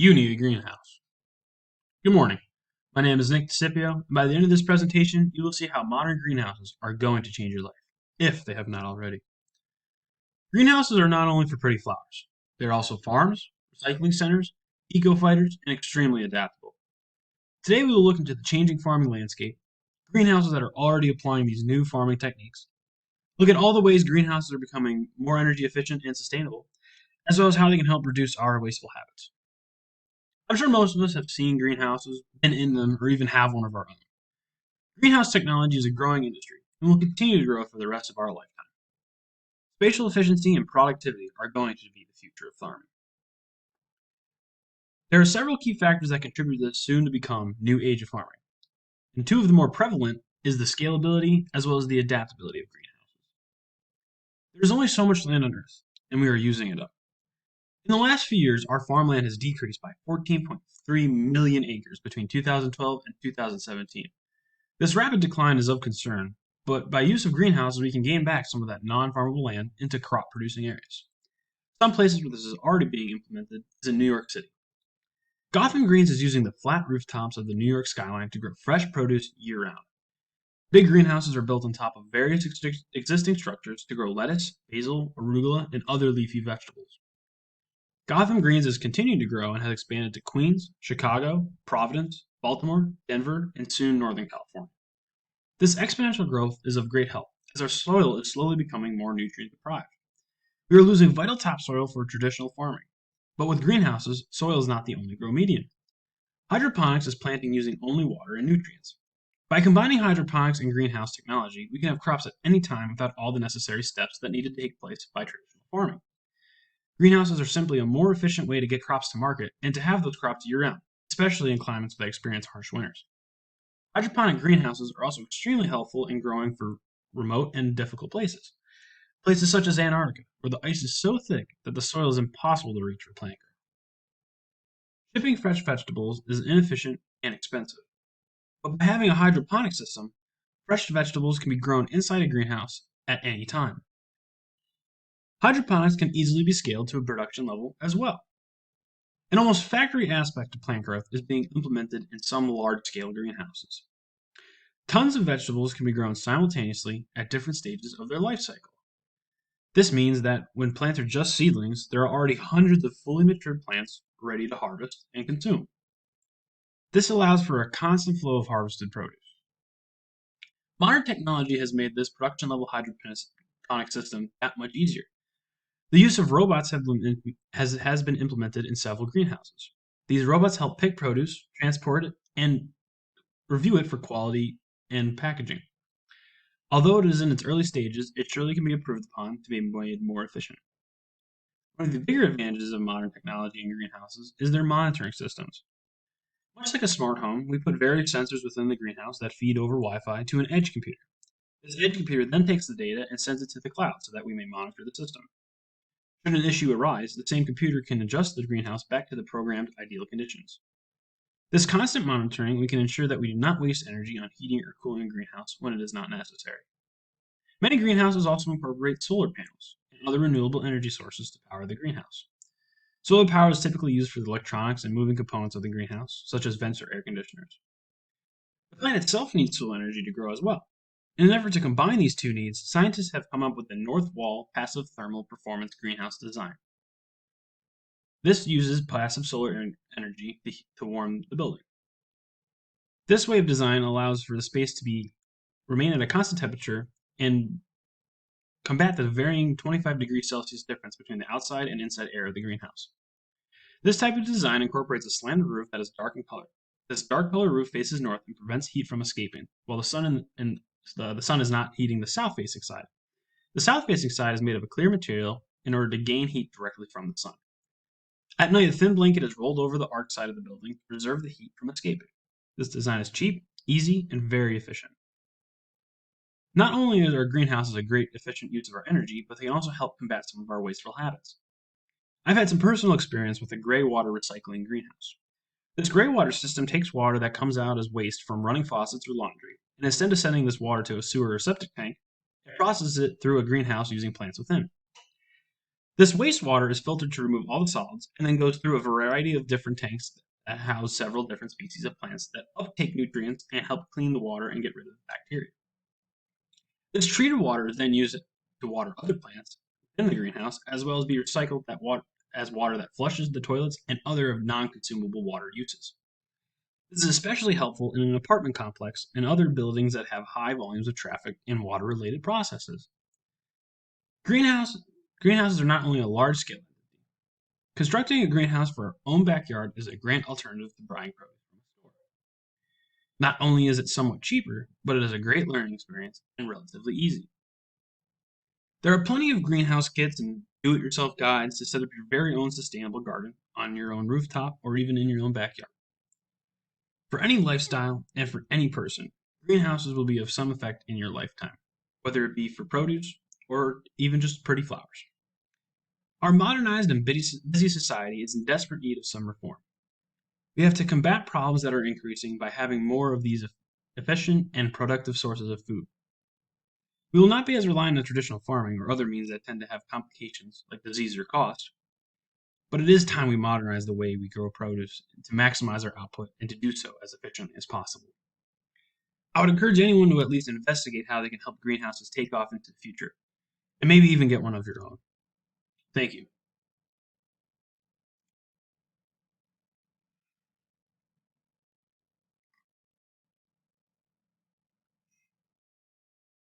You need a greenhouse. Good morning. My name is Nick DeCipio, and by the end of this presentation, you will see how modern greenhouses are going to change your life, if they have not already. Greenhouses are not only for pretty flowers, they're also farms, recycling centers, eco-fighters, and extremely adaptable. Today we will look into the changing farming landscape, greenhouses that are already applying these new farming techniques, look at all the ways greenhouses are becoming more energy efficient and sustainable, as well as how they can help reduce our wasteful habits. I'm sure most of us have seen greenhouses, been in them, or even have one of our own. Greenhouse technology is a growing industry and will continue to grow for the rest of our lifetime. Spatial efficiency and productivity are going to be the future of farming. There are several key factors that contribute to this soon to become new age of farming, and two of the more prevalent is the scalability as well as the adaptability of greenhouses. There's only so much land on Earth, and we are using it up. In the last few years, our farmland has decreased by 14.3 million acres between 2012 and 2017. This rapid decline is of concern, but by use of greenhouses, we can gain back some of that non-farmable land into crop-producing areas. Some places where this is already being implemented is in New York City. Gotham Greens is using the flat rooftops of the New York skyline to grow fresh produce year-round. Big greenhouses are built on top of various existing structures to grow lettuce, basil, arugula, and other leafy vegetables. Gotham Greens is continuing to grow and has expanded to Queens, Chicago, Providence, Baltimore, Denver, and soon Northern California. This exponential growth is of great help, as our soil is slowly becoming more nutrient deprived. We are losing vital topsoil for traditional farming. But with greenhouses, soil is not the only grow medium. Hydroponics is planting using only water and nutrients. By combining hydroponics and greenhouse technology, we can have crops at any time without all the necessary steps that need to take place by traditional farming. Greenhouses are simply a more efficient way to get crops to market and to have those crops year-round, especially in climates that experience harsh winters. Hydroponic greenhouses are also extremely helpful in growing for remote and difficult places. Places such as Antarctica, where the ice is so thick that the soil is impossible to reach for plant growth. Shipping fresh vegetables is inefficient and expensive. But by having a hydroponic system, fresh vegetables can be grown inside a greenhouse at any time. Hydroponics can easily be scaled to a production level as well. An almost factory aspect of plant growth is being implemented in some large-scale greenhouses. Tons of vegetables can be grown simultaneously at different stages of their life cycle. This means that when plants are just seedlings, there are already hundreds of fully matured plants ready to harvest and consume. This allows for a constant flow of harvested produce. Modern technology has made this production-level hydroponic system that much easier. The use of robots has been implemented in several greenhouses. These robots help pick produce, transport it, and review it for quality and packaging. Although it is in its early stages, it surely can be improved upon to be made more efficient. One of the bigger advantages of modern technology in greenhouses is their monitoring systems. Much like a smart home, we put various sensors within the greenhouse that feed over Wi-Fi to an edge computer. This edge computer then takes the data and sends it to the cloud so that we may monitor the system. Should an issue arise, the same computer can adjust the greenhouse back to the programmed ideal conditions. This constant monitoring, we can ensure that we do not waste energy on heating or cooling a greenhouse when it is not necessary. Many greenhouses also incorporate solar panels and other renewable energy sources to power the greenhouse. Solar power is typically used for the electronics and moving components of the greenhouse, such as vents or air conditioners. The plant itself needs solar energy to grow as well. In an effort to combine these two needs, scientists have come up with the North Wall Passive Thermal Performance Greenhouse design. This uses passive solar energy to warm the building. This way of design allows for the space to remain at a constant temperature and combat the varying 25 degrees Celsius difference between the outside and inside air of the greenhouse. This type of design incorporates a slanted roof that is dark in color. This dark color roof faces north and prevents heat from escaping, while the sun is not heating the south-facing side. The south-facing side is made of a clear material in order to gain heat directly from the sun. At night, a thin blanket is rolled over the arc side of the building to preserve the heat from escaping. This design is cheap, easy, and very efficient. Not only are greenhouses a great efficient use of our energy, but they can also help combat some of our wasteful habits. I've had some personal experience with a gray water recycling greenhouse. This gray water system takes water that comes out as waste from running faucets or laundry, and instead of sending this water to a sewer or septic tank, it processes it through a greenhouse using plants within. This wastewater is filtered to remove all the solids and then goes through a variety of different tanks that house several different species of plants that uptake nutrients and help clean the water and get rid of the bacteria. This treated water is then used to water other plants in the greenhouse, as well as be recycled as water that flushes the toilets and other non-consumable water uses. This is especially helpful in an apartment complex and other buildings that have high volumes of traffic and water-related processes. Greenhouse, Greenhouses are not only a large-scale entity. Constructing a greenhouse for our own backyard is a great alternative to buying produce from a store. Not only is it somewhat cheaper, but it is a great learning experience and relatively easy. There are plenty of greenhouse kits and do-it-yourself guides to set up your very own sustainable garden on your own rooftop or even in your own backyard. For any lifestyle and for any person, greenhouses will be of some effect in your lifetime, whether it be for produce or even just pretty flowers. Our modernized and busy society is in desperate need of some reform. We have to combat problems that are increasing by having more of these efficient and productive sources of food. We will not be as reliant on traditional farming or other means that tend to have complications like disease or cost, but it is time we modernize the way we grow produce to maximize our output and to do so as efficiently as possible. I would encourage anyone to at least investigate how they can help greenhouses take off into the future, and maybe even get one of your own. Thank you.